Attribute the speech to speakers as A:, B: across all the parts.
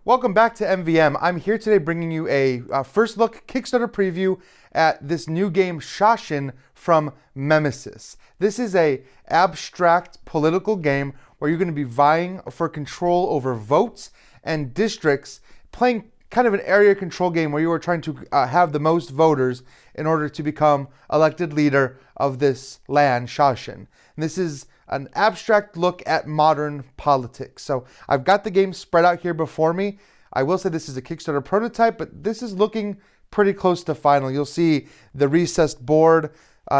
A: Welcome back to MVM. I'm here today bringing you a first look Kickstarter preview at this new game Shasn from Memesys. This is a abstract political game where you're going to be vying for control over votes and districts, playing kind of an area control game where you are trying to have the most voters in order to become elected leader of this land, Shasn. And this is an abstract look at modern politics. So I've got the game spread out here before me. I will say this is a Kickstarter prototype, but this is looking pretty close to final. You'll see the recessed board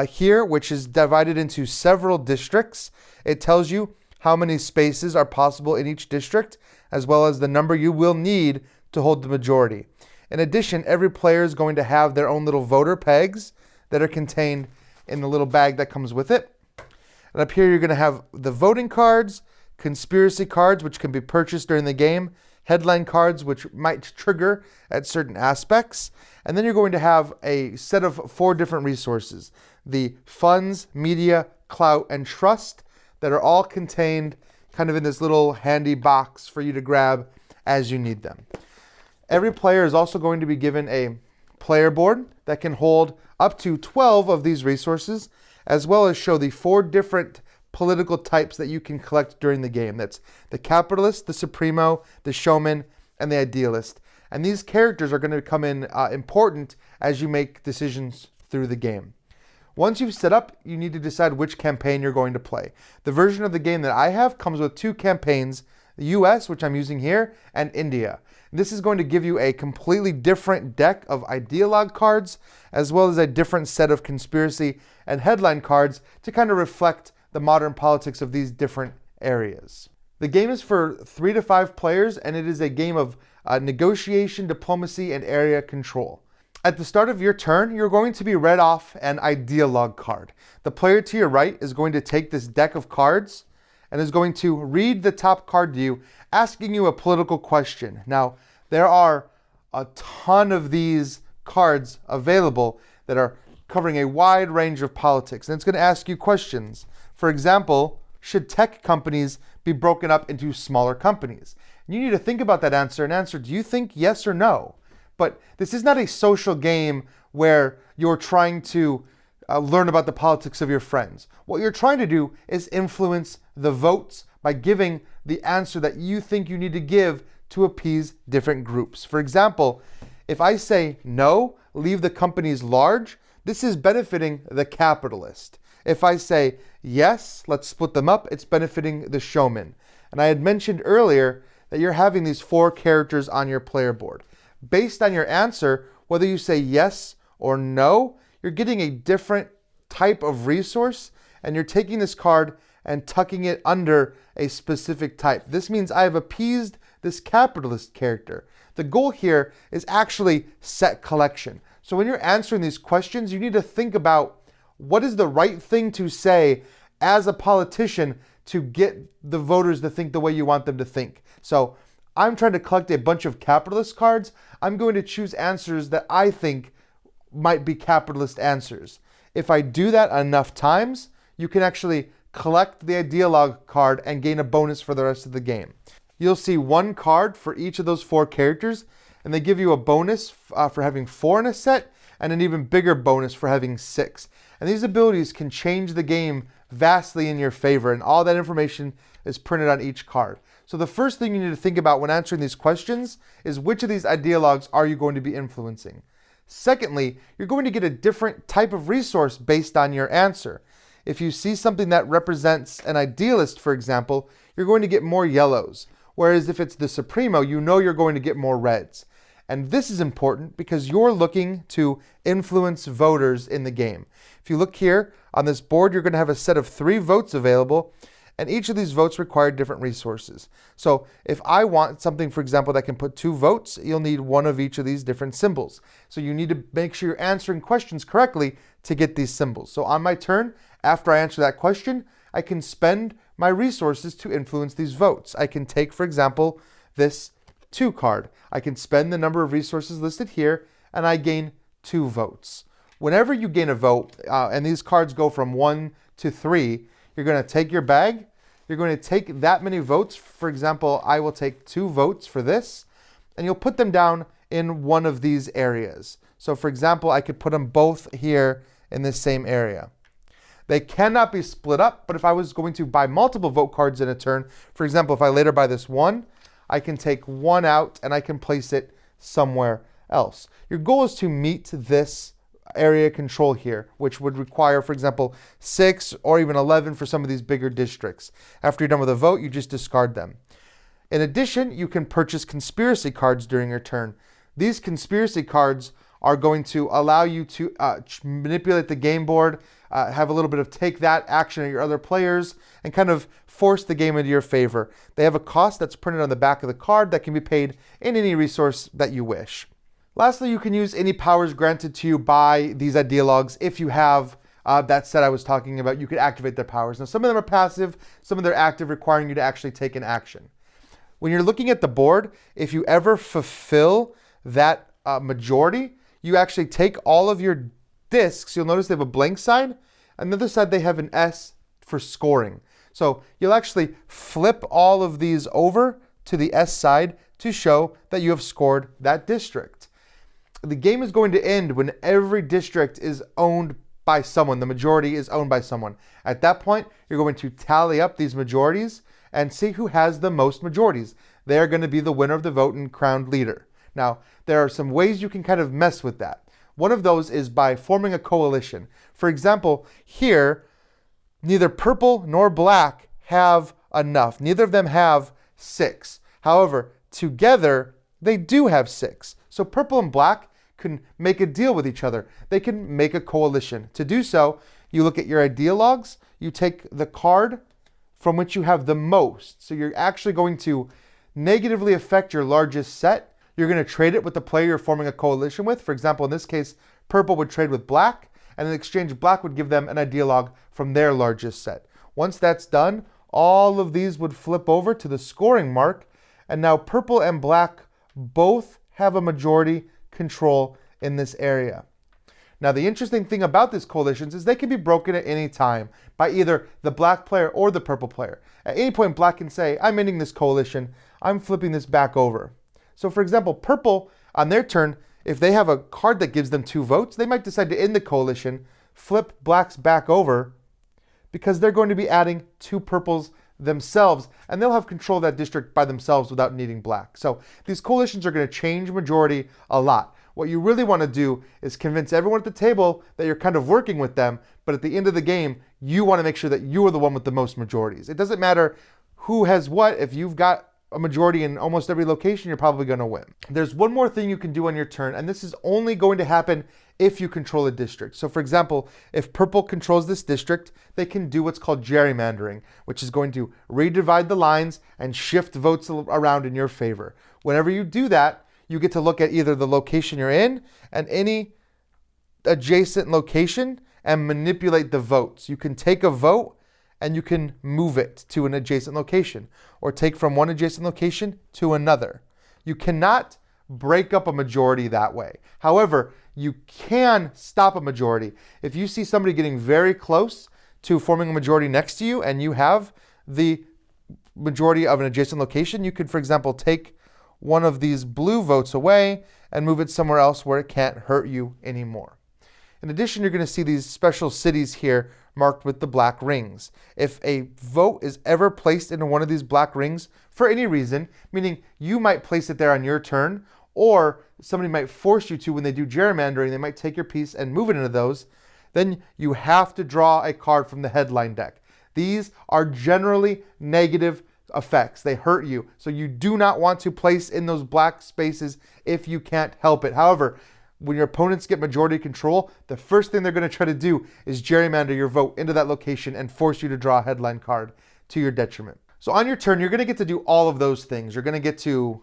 A: here, which is divided into several districts. It tells you how many spaces are possible in each district, as well as the number you will need to hold the majority. In addition, every player is going to have their own little voter pegs that are contained in the little bag that comes with it. And up here, you're going to have the voting cards, conspiracy cards, which can be purchased during the game, headline cards, which might trigger at certain aspects. And then you're going to have a set of 4 different resources: the funds, media, clout, and trust, that are all contained kind of in this little handy box for you to grab as you need them. Every player is also going to be given a player board that can hold up to 12 of these resources, as well as show the 4 different political types that you can collect during the game. That's the capitalist, the supremo, the showman, and the idealist. And these characters are going to come in important as you make decisions through the game. Once you've set up, you need to decide which campaign you're going to play. The version of the game that I have comes with 2 campaigns: the US, which I'm using here, and India. This is going to give you a completely different deck of ideologue cards, as well as a different set of conspiracy and headline cards to kind of reflect the modern politics of these different areas. The game is for 3 to 5 players, and it is a game of negotiation, diplomacy, and area control. At the start of your turn, you're going to be read off an ideologue card. The player to your right is going to take this deck of cards and is going to read the top card to you, asking you a political question. Now, there are a ton of these cards available that are covering a wide range of politics, and it's going to ask you questions. For example, should tech companies be broken up into smaller companies? And you need to think about that answer and answer, do you think yes or no? But this is not a social game where you're trying to learn about the politics of your friends. What you're trying to do is influence the votes by giving the answer that you think you need to give to appease different groups. For example, if I say no, leave the companies large, this is benefiting the capitalist. If I say yes, let's split them up, it's benefiting the showman. And I had mentioned earlier that you're having these 4 characters on your player board. Based on your answer, whether you say yes or no, you're getting a different type of resource, and you're taking this card and tucking it under a specific type. This means I have appeased this capitalist character. The goal here is actually set collection. So when you're answering these questions, you need to think about what is the right thing to say as a politician to get the voters to think the way you want them to think. So I'm trying to collect a bunch of capitalist cards. I'm going to choose answers that I think might be capitalist answers. If I do that enough times, you can actually collect the ideologue card and gain a bonus for the rest of the game. You'll see 1 card for each of those 4 characters, and they give you a bonus for having 4 in a set, and an even bigger bonus for having 6. And these abilities can change the game vastly in your favor, and all that information is printed on each card. So the first thing you need to think about when answering these questions is which of these ideologues are you going to be influencing? Secondly, you're going to get a different type of resource based on your answer. If you see something that represents an idealist, for example, you're going to get more yellows. Whereas if it's the supremo, you know you're going to get more reds. And this is important because you're looking to influence voters in the game. If you look here on this board, you're going to have a set of 3 votes available, and each of these votes require different resources. So if I want something, for example, that can put 2 votes, you'll need 1 of each of these different symbols. So you need to make sure you're answering questions correctly to get these symbols. So on my turn, after I answer that question, I can spend my resources to influence these votes. I can take, for example, this 2 card. I can spend the number of resources listed here, and I gain 2 votes. Whenever you gain a vote, and these cards go from 1 to 3, you're going to take your bag. You're going to take that many votes. For example, I will take 2 votes for this. and you'll put them down in one of these areas. So for example, I could put them both here in this same area. They cannot be split up, but if I was going to buy multiple vote cards in a turn, for example, if I later buy this one, I can take one out and I can place it somewhere else. Your goal is to meet this area control here, which would require, for example, 6 or even 11 for some of these bigger districts. After you're done with a vote, you just discard them. In addition, you can purchase conspiracy cards during your turn. These conspiracy cards are going to allow you to manipulate the game board, have a little bit of take that action at your other players, and kind of force the game into your favor. They have a cost that's printed on the back of the card that can be paid in any resource that you wish. Lastly, you can use any powers granted to you by these ideologues. If you have that set I was talking about, you could activate their powers. Now, some of them are passive, some of them are active, requiring you to actually take an action. When you're looking at the board, if you ever fulfill that majority, you actually take all of your discs. You'll notice they have a blank side. On the other side, they have an S for scoring. So you'll actually flip all of these over to the S side to show that you have scored that district. The game is going to end when every district is owned by someone. The majority is owned by someone. At that point, you're going to tally up these majorities and see who has the most majorities. They are going to be the winner of the vote and crowned leader. Now, there are some ways you can kind of mess with that. One of those is by forming a coalition. For example, here, neither purple nor black have enough. Neither of them have 6. However, together, they do have 6. So purple and black can make a deal with each other. They can make a coalition. To do so, you look at your ideologues, you take the card from which you have the most. So you're actually going to negatively affect your largest set. You're going to trade it with the player you're forming a coalition with. For example, in this case, purple would trade with black, and in exchange, black would give them an ideologue from their largest set. Once that's done, all of these would flip over to the scoring mark, and now purple and black both have a majority control in this area. Now, the interesting thing about these coalitions is they can be broken at any time by either the black player or the purple player. At any point, black can say, I'm ending this coalition, I'm flipping this back over. So for example, purple, on their turn, if they have a card that gives them 2 votes, they might decide to end the coalition, flip black's back over, because they're going to be adding 2 purples themselves, and they'll have control of that district by themselves without needing black. So these coalitions are going to change majority a lot. What you really want to do is convince everyone at the table that you're kind of working with them, but at the end of the game, you want to make sure that you are the one with the most majorities. It doesn't matter who has what. If you've got a majority in almost every location, you're probably going to win. There's one more thing you can do on your turn, and this is only going to happen if you control a district. So for example, if purple controls this district, they can do what's called gerrymandering, which is going to redivide the lines and shift votes around in your favor. Whenever you do that, you get to look at either the location you're in and any adjacent location and manipulate the votes. You can take a vote and you can move it to an adjacent location, or take from one adjacent location to another. You cannot break up a majority that way. However, you can stop a majority. If you see somebody getting very close to forming a majority next to you and you have the majority of an adjacent location, you could, for example, take one of these blue votes away and move it somewhere else where it can't hurt you anymore. In addition, you're going to see these special cities here marked with the black rings. If a vote is ever placed into one of these black rings for any reason, meaning you might place it there on your turn, or somebody might force you to when they do gerrymandering, they might take your piece and move it into those, then you have to draw a card from the headline deck. These are generally negative effects. They hurt you. So you do not want to place in those black spaces if you can't help it. However, when your opponents get majority control, the first thing they're going to try to do is gerrymander your vote into that location and force you to draw a headline card to your detriment. So on your turn, you're going to get to do all of those things. You're going to get to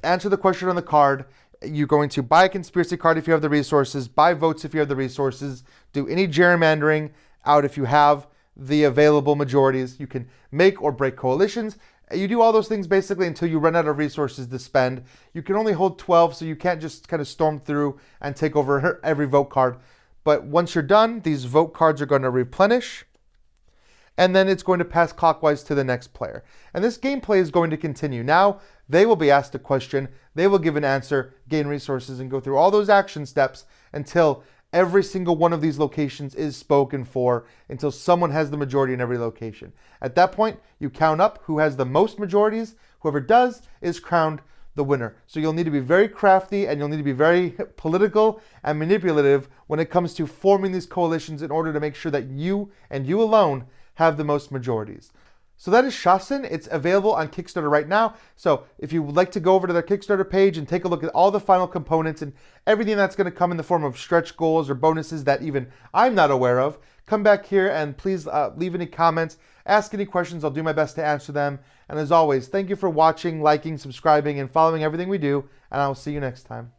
A: answer the question on the card. You're going to buy a conspiracy card if you have the resources, buy votes if you have the resources, do any gerrymandering out if you have the available majorities. You can make or break coalitions. You do all those things basically until you run out of resources to spend. You can only hold 12, so you can't just kind of storm through and take over every vote card. But once you're done, these vote cards are going to replenish. and then it's going to pass clockwise to the next player. And this gameplay is going to continue. Now, they will be asked a question, they will give an answer, gain resources, and go through all those action steps until every single one of these locations is spoken for, until someone has the majority in every location. At that point, you count up who has the most majorities. Whoever does is crowned the winner. So you'll need to be very crafty, and you'll need to be very political and manipulative when it comes to forming these coalitions in order to make sure that you and you alone have the most majorities. So that is Shasn. It's available on Kickstarter right now. So if you would like to go over to their Kickstarter page and take a look at all the final components and everything that's going to come in the form of stretch goals or bonuses that even I'm not aware of, come back here and please leave any comments, ask any questions. I'll do my best to answer them. And as always, thank you for watching, liking, subscribing, and following everything we do. And I will see you next time.